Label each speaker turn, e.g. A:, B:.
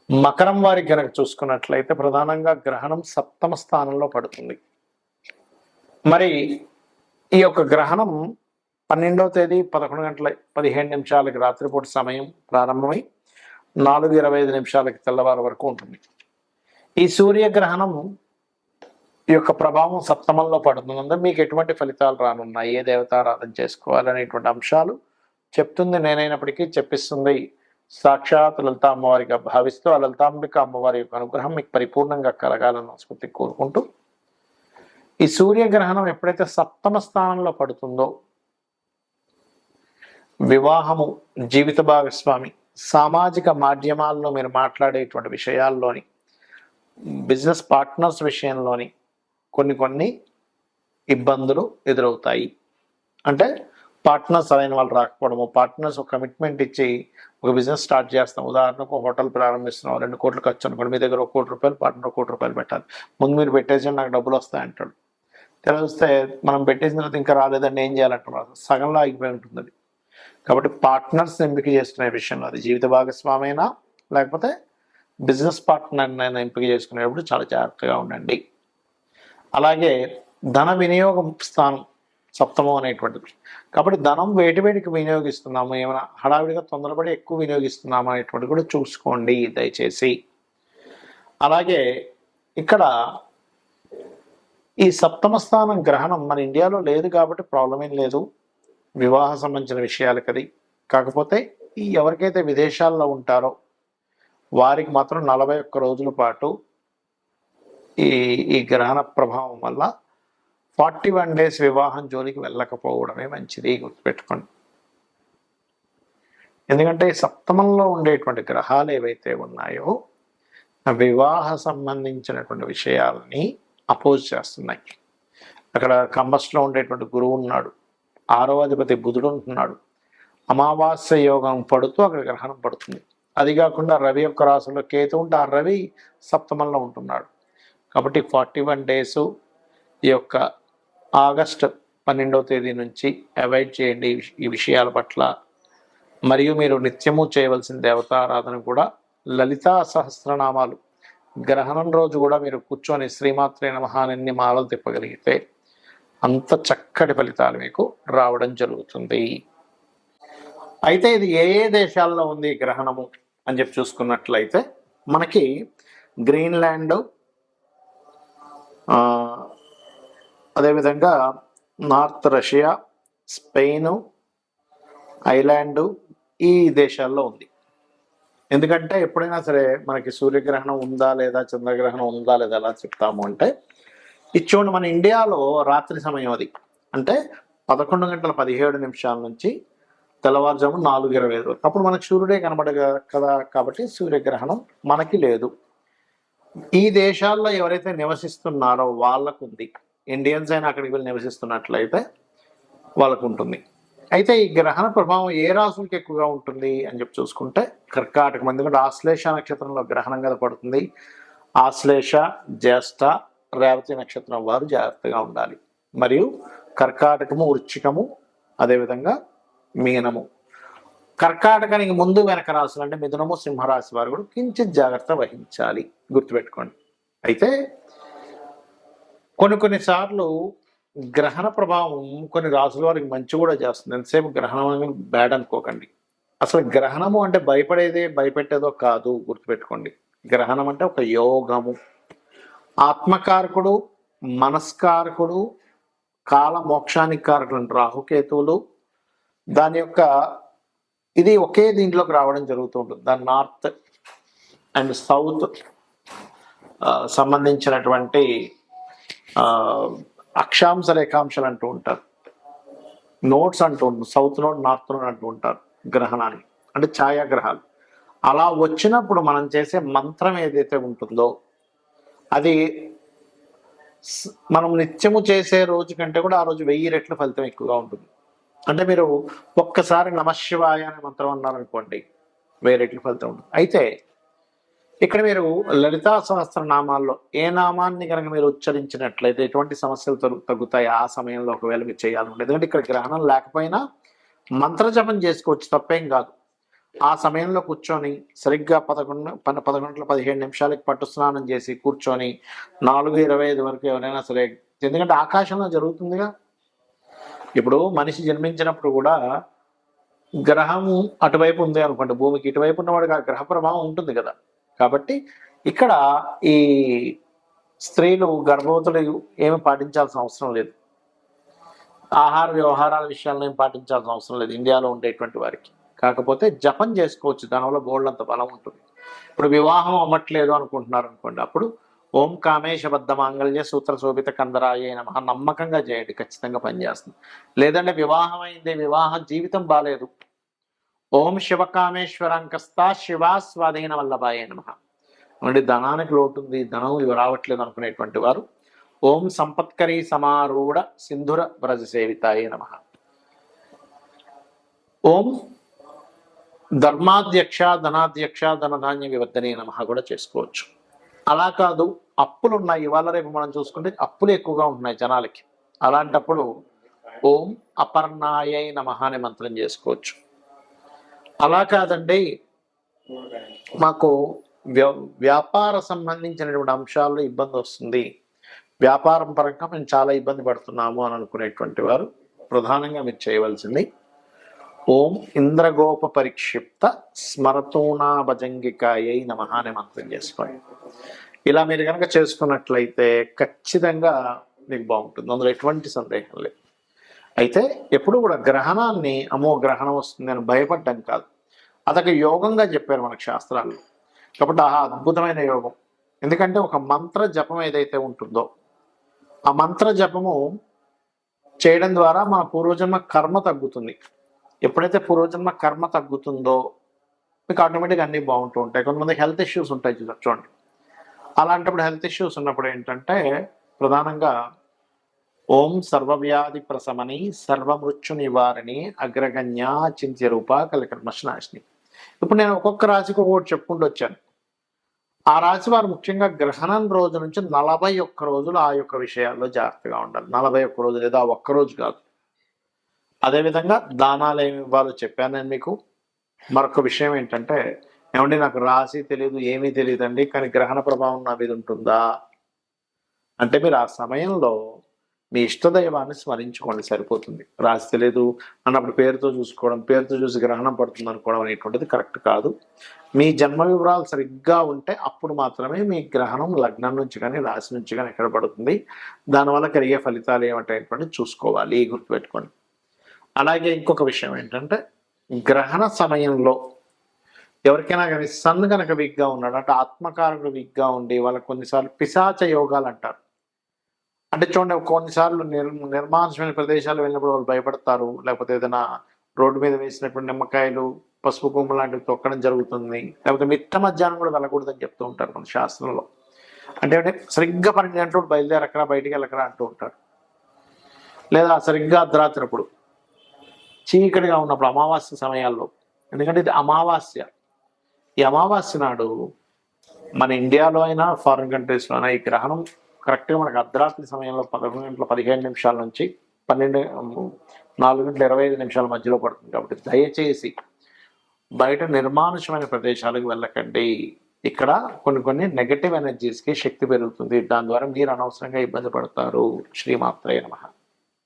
A: మకరం వారికి గనక చూసుకున్నట్లయితే ప్రధానంగా గ్రహణం సప్తమ స్థానంలో పడుతుంది. మరి ఈ యొక్క గ్రహణం 12వ తేదీ 11 గంటల 15 నిమిషాలకి రాత్రిపూట సమయం ప్రారంభమై 4:25 తెల్లవారు వరకు ఉంటుంది. ఈ సూర్యగ్రహణం యొక్క ప్రభావం సప్తమంలో పడుతుంది. మీకు ఎటువంటి ఫలితాలు రానున్నాయి, ఏ దేవతారాధన చేసుకోవాలనేటువంటి అంశాలు చెప్తుంది నేనైనప్పటికీ చెప్పిస్తుంది సాక్షాత్ లలితా అమ్మవారిగా భావిస్తూ ఆ లలితాంబిక అమ్మవారి యొక్క అనుగ్రహం మీకు పరిపూర్ణంగా కలగాలని మనస్ఫూర్తి కోరుకుంటూ, ఈ సూర్యగ్రహణం ఎప్పుడైతే సప్తమ స్థానంలో పడుతుందో వివాహము, జీవిత భాగస్వామి, సామాజిక మాధ్యమాల్లో మీరు మాట్లాడేటువంటి విషయాల్లోని, బిజినెస్ పార్ట్నర్స్ విషయంలోని కొన్ని ఇబ్బందులు ఎదురవుతాయి. అంటే పార్ట్నర్స్ సరైన వాళ్ళు రాకపోవడము, పార్ట్నర్స్ ఒక కమిట్మెంట్ ఇచ్చి ఒక బిజినెస్ స్టార్ట్ చేస్తాం, ఉదాహరణకు హోటల్ ప్రారంభిస్తున్నాం, 2 కోట్లు ఖర్చు అనుకోండి, మీ దగ్గర 1 కోటి రూపాయలు, పార్ట్నర్ 1 కోటి రూపాయలు పెట్టాలి. ముందు మీరు పెట్టేసి నాకు డబ్బులు వస్తాయి అంటాడు. తెలిస్తే మనం పెట్టేసిన తర్వాత ఇంకా రాలేదండి ఏం చేయాలంటున్నారు, సగంలో ఆగిపోయి ఉంటుంది అది. కాబట్టి పార్ట్నర్స్ ఎంపిక చేసుకునే విషయంలో, అది జీవిత భాగస్వామి అయినా లేకపోతే బిజినెస్ పార్ట్నర్నైనా ఎంపిక చేసుకునేటప్పుడు చాలా జాగ్రత్తగా ఉండండి. అలాగే ధన వినియోగం స్థానం సప్తమం అనేటువంటిది. కాబట్టి ధనం వేటికి వినియోగిస్తున్నాము, ఏమైనా హడావిడిగా తొందరపడి ఎక్కువ వినియోగిస్తున్నాము అనేటువంటి కూడా చూసుకోండి దయచేసి. అలాగే ఇక్కడ ఈ సప్తమ స్థానం గ్రహణం మన ఇండియాలో లేదు కాబట్టి ప్రాబ్లం ఏం లేదు, వివాహ సంబంధించిన విషయాలకు అది. కాకపోతే ఈ ఎవరికైతే విదేశాల్లో ఉంటారో వారికి మాత్రం 41 రోజుల పాటు ఈ గ్రహణ ప్రభావం వల్ల 41 డేస్ వివాహం జోలికి వెళ్ళకపోవడమే మంచిది, గుర్తుపెట్టుకోండి. ఎందుకంటే సప్తమంలో ఉండేటువంటి గ్రహాలు ఏవైతే ఉన్నాయో వివాహ సంబంధించినటువంటి విషయాలని అపోజ్ చేస్తున్నాయి. అక్కడ కంబస్లో ఉండేటువంటి గురువు ఉన్నాడు, 6వ అధిపతి బుధుడు ఉంటున్నాడు, అమావాస్య యోగం పడుతూ అక్కడ గ్రహణం పడుతుంది. అది కాకుండా రవి యొక్క రాశిలో కేతు ఉంటే ఆ రవి సప్తమంలో ఉంటున్నాడు. కాబట్టి 41 డేసు ఈ యొక్క ఆగస్టు 12వ తేదీ నుంచి అవాయిడ్ చేయండి ఈ విషయాల పట్ల. మరియు మీరు నిత్యము చేయవలసిన దేవతారాధన కూడా లలితా సహస్రనామాలు. గ్రహణం రోజు కూడా మీరు కూర్చొని శ్రీమాత్రే నమః అని మాలలు తిప్పగలిగితే అంత చక్కటి ఫలితాలు మీకు రావడం జరుగుతుంది. అయితే ఇది ఏ దేశాల్లో ఉంది గ్రహణము అని చెప్పి చూసుకున్నట్లయితే మనకి గ్రీన్లాండ్, అదేవిధంగా నార్త్ రష్యా, స్పెయిన్, ఐలాండ్ ఈ దేశాల్లో ఉంది. ఎందుకంటే ఎప్పుడైనా సరే మనకి సూర్యగ్రహణం ఉందా లేదా, చంద్రగ్రహణం ఉందా లేదా ఎలా చెప్తాము అంటే, ఇచ్చోండి మన ఇండియాలో రాత్రి సమయం అది, అంటే 11 గంటల 17 నిమిషాల నుంచి తెల్లవారుజాము 4:25 వరకు. అప్పుడు మనకు సూర్యుడే కనబడగా కదా, కాబట్టి సూర్యగ్రహణం మనకి లేదు. ఈ దేశాల్లో ఎవరైతే నివసిస్తున్నారో వాళ్ళకు ఉంది. ఇండియన్స్ అయినా అక్కడికి వెళ్ళి నివసిస్తున్నట్లయితే వాళ్ళకు ఉంటుంది. అయితే ఈ గ్రహణ ప్రభావం ఏ రాశులకి ఎక్కువగా ఉంటుంది అని చెప్పి చూసుకుంటే కర్కాటకం. ఎందుకంటే ఆశ్లేష నక్షత్రంలో గ్రహణం కదా పడుతుంది. ఆశ్లేష, జ్యేష్ఠ, రేవతి నక్షత్రం వారు జాగ్రత్తగా ఉండాలి. మరియు కర్కాటకము, వృశ్చికము, అదేవిధంగా మీనము. కర్కాటకానికి ముందు వెనక రాశులు అంటే మిథునము, సింహరాశి వారు కూడా కించిత్ జాగ్రత్త వహించాలి, గుర్తుపెట్టుకోండి. అయితే కొన్నిసార్లు గ్రహణ ప్రభావం కొన్ని రాసుల వారికి మంచి కూడా చేస్తుంది. ఎంతసేపు గ్రహణం అని బ్యాడ్ అనుకోకండి. అసలు గ్రహణము అంటే భయపెట్టేదో కాదు, గుర్తుపెట్టుకోండి. గ్రహణం అంటే ఒక యోగము. ఆత్మకారకుడు, మనస్కారకుడు, కాల మోక్షానికి కారకుడు రాహుకేతువులు, దాని యొక్క ఇది ఒకే దీంట్లోకి రావడం జరుగుతూ ఉంటుంది. దాని నార్త్ అండ్ సౌత్ సంబంధించినటువంటి అక్షాంశ రేఖాంశాలు అంటూ ఉంటారు, నోట్స్ అంటూ ఉంటారు, సౌత్ నోడ్, నార్త్ నోడ్ అంటూ ఉంటారు గ్రహణాన్ని, అంటే ఛాయాగ్రహాలు. అలా వచ్చినప్పుడు మనం చేసే మంత్రం ఏదైతే ఉంటుందో అది మనం నిత్యము చేసే రోజు కంటే కూడా ఆ రోజు 1000 రెట్ల ఫలితం ఎక్కువగా ఉంటుంది. అంటే మీరు ఒక్కసారి నమశివాయ అనే మంత్రం అన్నారనుకోండి, 1000 రెట్ల ఫలితం ఉంటుంది. అయితే ఇక్కడ మీరు లలితా సహస్రనామాల్లో ఏ నామాన్ని కనుక మీరు ఉచ్చరించినట్లయితే ఎటువంటి సమస్యలు తగ్గుతాయి ఆ సమయంలో ఒకవేళ మీరు చేయాలనుకుంటే. ఎందుకంటే ఇక్కడ గ్రహణం లేకపోయినా మంత్రజపం చేసుకోవచ్చు, తప్పేం కాదు. ఆ సమయంలో కూర్చొని సరిగ్గా 11 గంటల 15 నిమిషాలకి పట్టు స్నానం చేసి కూర్చొని 4:25 వరకు ఎవరైనా సరే, ఎందుకంటే ఆకాశంలో జరుగుతుందిగా. ఇప్పుడు మనిషి జన్మించినప్పుడు కూడా గ్రహము అటువైపు ఉంది అనుకోండి, భూమికి ఇటువైపు ఉన్నవాడికి ఆ గ్రహ ప్రభావం ఉంటుంది కదా. కాబట్టి ఇక్కడ ఈ స్త్రీలు గర్భవతులు ఏమి పాటించాల్సిన అవసరం లేదు, ఆహార వ్యవహారాల విషయాల్లో ఏం పాటించాల్సిన అవసరం లేదు ఇండియాలో ఉండేటువంటి వారికి. కాకపోతే జపం చేసుకోవచ్చు, దానివల్ల బోల్డంత బలం ఉంటుంది. ఇప్పుడు వివాహం అవ్వట్లేదు అనుకుంటున్నారు అనుకోండి, అప్పుడు ఓం కామేశబద్ధ మాంగళ్య సూత్ర శోభిత కందరాయ నమః నమ్మకంగా చేయండి, ఖచ్చితంగా పనిచేస్తుంది. లేదంటే వివాహం అయింది, వివాహ జీవితం బాలేదు, ఓం శివకామేశ్వరాంకస్తా శివా స్వాధీన వల్లభాయ నమః. అంటే ధనానికి లోటు ఉంది, ధనం రావట్లేదు అనుకునేటువంటి వారు ఓం సంపత్కరీ సమారూఢ సింధుర వ్రజ సేవితాయ నమః, ఓం ధర్మాధ్యక్ష ధనాధ్యక్ష ధనధాన్య వివర్ధనే నమః కూడా చేసుకోవచ్చు. అలా కాదు, అప్పులు ఉన్నాయి, ఇవాళ రేపు మనం చూసుకుంటే అప్పులు ఎక్కువగా ఉంటున్నాయి జనాలకి, అలాంటప్పుడు ఓం అపర్ణాయ నమః అనే మంత్రం చేసుకోవచ్చు. అలా కాదండి, మాకు వ్యాపార సంబంధించినటువంటి అంశాల్లో ఇబ్బంది వస్తుంది, వ్యాపారం పరంగా మేము చాలా ఇబ్బంది పడుతున్నాము అని అనుకునేటువంటి వారు ప్రధానంగా మీరు చేయవలసింది ఓం ఇంద్రగోప పరిక్షిప్త స్మరతూనా భజంగికాయై నమః అనే మంత్రం చేసుకోండి. ఇలా మీరు కనుక చేసుకున్నట్లయితే ఖచ్చితంగా మీకు బాగుంటుంది, అందులో ఎటువంటి సందేహం లేదు. అయితే ఎప్పుడు కూడా గ్రహణాన్ని అమ్మో గ్రహణం వస్తుంది అని భయపడ్డం కాదు, అదొక యోగంగా చెప్పారు మనకు శాస్త్రాల్లో. కాబట్టి ఆ అద్భుతమైన యోగం, ఎందుకంటే ఒక మంత్ర జపం ఏదైతే ఉంటుందో ఆ మంత్ర జపము చేయడం ద్వారా మన పూర్వజన్మ కర్మ తగ్గుతుంది. ఎప్పుడైతే పూర్వజన్మ కర్మ తగ్గుతుందో మీకు ఆటోమేటిక్గా అన్నీ బాగుంటూ ఉంటాయి. కొంతమంది హెల్త్ ఇష్యూస్ ఉంటాయి చూడండి, అలాంటప్పుడు హెల్త్ ఇష్యూస్ ఉన్నప్పుడు ఏంటంటే ప్రధానంగా ఓం సర్వవ్యాధి ప్రశమని సర్వమృత్యు నివారణి అగ్రగణ్య చింత్య రూప కలికర్మశనాశిని. ఇప్పుడు నేను ఒక్కొక్క రాశికి ఒకటి చెప్పుకుంటూ వచ్చాను. ఆ రాశి వారు ముఖ్యంగా గ్రహణం రోజు నుంచి 41 రోజులు ఆ యొక్క విషయాల్లో జాగ్రత్తగా ఉండాలి. 41 రోజులు, లేదా ఒక్కరోజు కాదు. అదేవిధంగా దానాలు ఏమి ఇవ్వాలో చెప్పాను నేను మీకు. మరొక విషయం ఏంటంటే, ఏమండి నాకు రాశి తెలియదు, ఏమీ తెలియదండి, కానీ గ్రహణ ప్రభావం నా మీద ఉంటుందా అంటే, మీరు ఆ సమయంలో మీ ఇష్టదైవాన్ని స్మరించుకోండి, సరిపోతుంది. రాశి తెలియదు అన్నప్పుడు పేరుతో చూసుకోవడం, పేరుతో చూసి గ్రహణం పడుతుంది అనుకోవడం అనేటువంటిది కరెక్ట్ కాదు. మీ జన్మ వివరాలు సరిగ్గా ఉంటే అప్పుడు మాత్రమే మీ గ్రహణం లగ్నం నుంచి కానీ రాశి నుంచి కానీ ఎక్కడ పడుతుంది, దానివల్ల కలిగే ఫలితాలు ఏమిటనేటువంటిది చూసుకోవాలి, గుర్తుపెట్టుకోండి. అలాగే ఇంకొక విషయం ఏంటంటే, గ్రహణ సమయంలో ఎవరికైనా కానీ సన్ కనుక వీక్గా ఉన్నాడు అంటే ఆత్మకారకుడు వీక్గా ఉండి వాళ్ళకి కొన్నిసార్లు పిశాచ యోగాలు అంటారు. అంటే చూడండి, కొన్నిసార్లు నిర్మానుషమైన ప్రదేశాలు వెళ్ళినప్పుడు వాళ్ళు భయపడతారు, లేకపోతే ఏదైనా రోడ్డు మీద వేసినటువంటి నిమ్మకాయలు పసుపు కుంకుమ లాంటివి తొక్కడం జరుగుతుంది, లేకపోతే మిట్ట మధ్యాహ్నం కూడా వెళ్ళకూడదని చెప్తూ ఉంటారు మన శాస్త్రంలో. అంటే సరిగ్గా 12 గంటలు బయలుదేరకరా బయటికి వెళ్ళకరా అంటూ ఉంటారు. లేదా సరిగ్గా అర్ధరాత్రిప్పుడు చీకటిగా ఉన్నప్పుడు అమావాస్య సమయాల్లో, ఎందుకంటే ఇది అమావాస్య. ఈ అమావాస్య నాడు మన ఇండియాలో అయినా ఫారిన్ కంట్రీస్లో అయినా ఈ గ్రహణం కరెక్ట్గా మనకు అర్ధరాత్రి సమయంలో 11:15 నుంచి 4:25 మధ్యలో పడుతుంది. కాబట్టి దయచేసి బయట నిర్మానుషమైన ప్రదేశాలకు వెళ్ళకండి. ఇక్కడ కొన్ని నెగటివ్ ఎనర్జీస్కి శక్తి పెరుగుతుంది, దాని ద్వారా మీరు అనవసరంగా ఇబ్బంది పడతారు. శ్రీమాత్రే నమః.